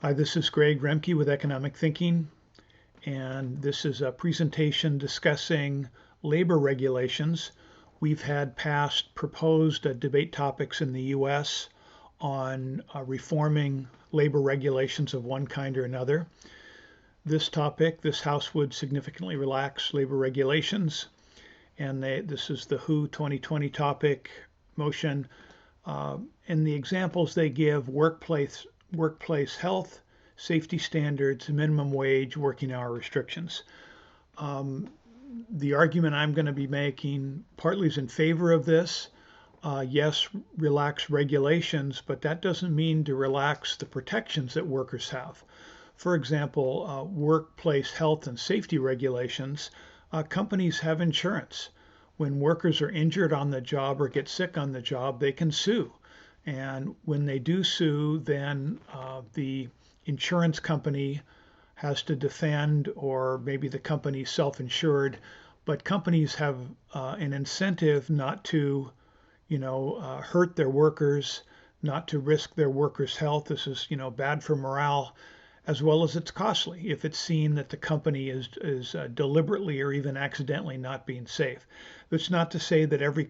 Hi, this is Greg Remke with Economic Thinking, and this is a presentation discussing labor regulations. We've had past proposed debate topics in the US on reforming labor regulations of one kind or another. This House would significantly relax labor regulations, and this is the WHO 2020 topic motion. And the examples they give: workplace health, safety standards, minimum wage, working hour restrictions. The argument I'm going to be making partly is in favor of this. Yes, relax regulations, but that doesn't mean to relax the protections that workers have. For example, workplace health and safety regulations, companies have insurance. When workers are injured on the job or get sick on the job, they can sue. And when they do sue, then the insurance company has to defend, or maybe the company's self-insured. But companies have an incentive not to, hurt their workers, not to risk their workers' health. This is, bad for morale, as well as it's costly if it's seen that the company is deliberately or even accidentally not being safe. That's not to say that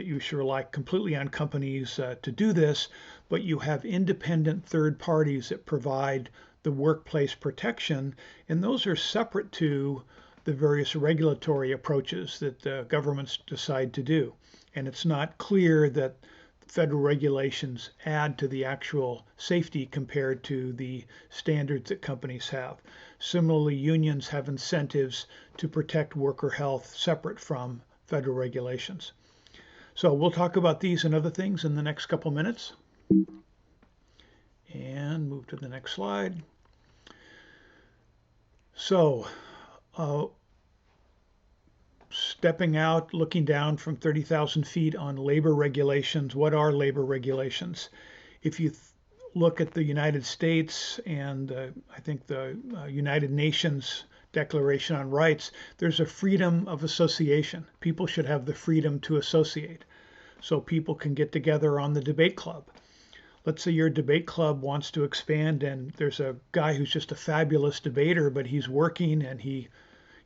you should rely completely on companies to do this, but you have independent third parties that provide the workplace protection, and those are separate to the various regulatory approaches that governments decide to do. And it's not clear that federal regulations add to the actual safety compared to the standards that companies have. Similarly, unions have incentives to protect worker health separate from federal regulations. So we'll talk about these and other things in the next couple minutes. And move to the next slide. So, stepping out, looking down from 30,000 feet on labor regulations. What are labor regulations? If you look at the United States and I think the United Nations Declaration on Rights, there's a freedom of association. People should have the freedom to associate. So people can get together on the debate club. Let's say your debate club wants to expand and there's a guy who's just a fabulous debater, but he's working and he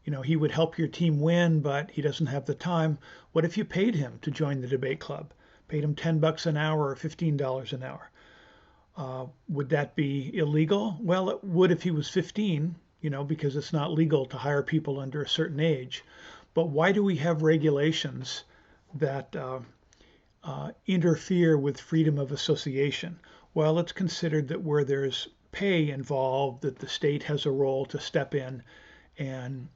would help your team win, but he doesn't have the time. What if you paid him to join the debate club? Paid him $10 an hour or $15 an hour. Would that be illegal? Well, it would if he was 15, because it's not legal to hire people under a certain age. But why do we have regulations that interfere with freedom of association? Well, it's considered that where there's pay involved, that the state has a role to step in and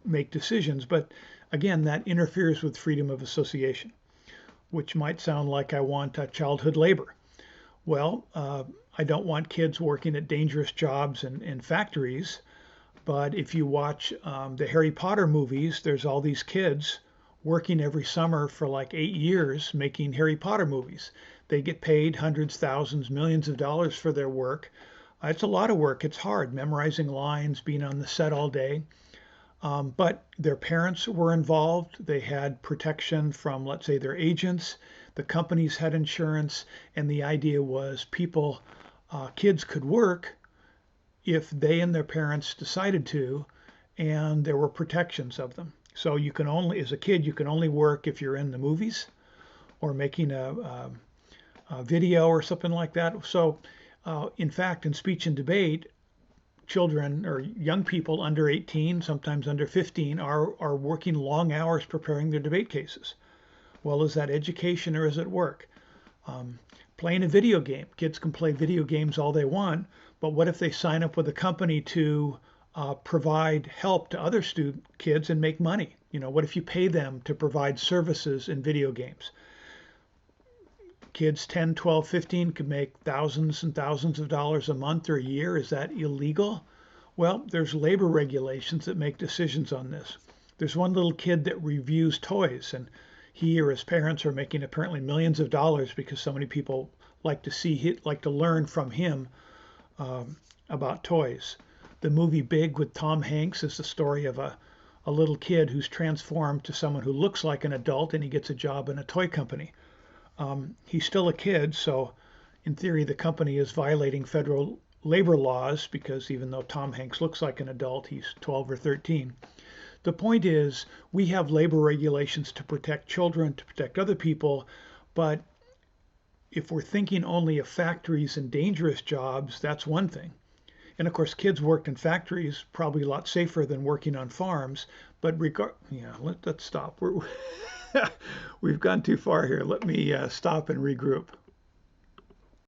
make decisions. But again, that interferes with freedom of association, which might sound like I want childhood labor. Well, I don't want kids working at dangerous jobs in factories. But if you watch the Harry Potter movies, there's all these kids working every summer for like 8 years making Harry Potter movies. They get paid hundreds, thousands, millions of dollars for their work. It's a lot of work. It's hard, memorizing lines, being on the set all day. But their parents were involved. They had protection from, let's say, their agents. The companies had insurance. And the idea was kids could work if they and their parents decided to, and there were protections of them. So as a kid, you can only work if you're in the movies or making a video or something like that. So in fact, in speech and debate, children or young people under 18, sometimes under 15, are working long hours preparing their debate cases. Well, is that education or is it work? Playing a video game. Kids can play video games all they want, but what if they sign up with a company to provide help to other kids and make money? What if you pay them to provide services in video games? Kids 10, 12, 15 could make thousands and thousands of dollars a month or a year. Is that illegal? Well, there's labor regulations that make decisions on this. There's one little kid that reviews toys, and he or his parents are making apparently millions of dollars because so many people like to learn from him about toys. The movie Big with Tom Hanks is the story of a little kid who's transformed to someone who looks like an adult, and he gets a job in a toy company. He's still a kid, so in theory, the company is violating federal labor laws, because even though Tom Hanks looks like an adult, he's 12 or 13. The point is, we have labor regulations to protect children, to protect other people, but if we're thinking only of factories and dangerous jobs, that's one thing. And of course, kids worked in factories probably a lot safer than working on farms. But let's stop. We've gone too far here. Let me stop and regroup.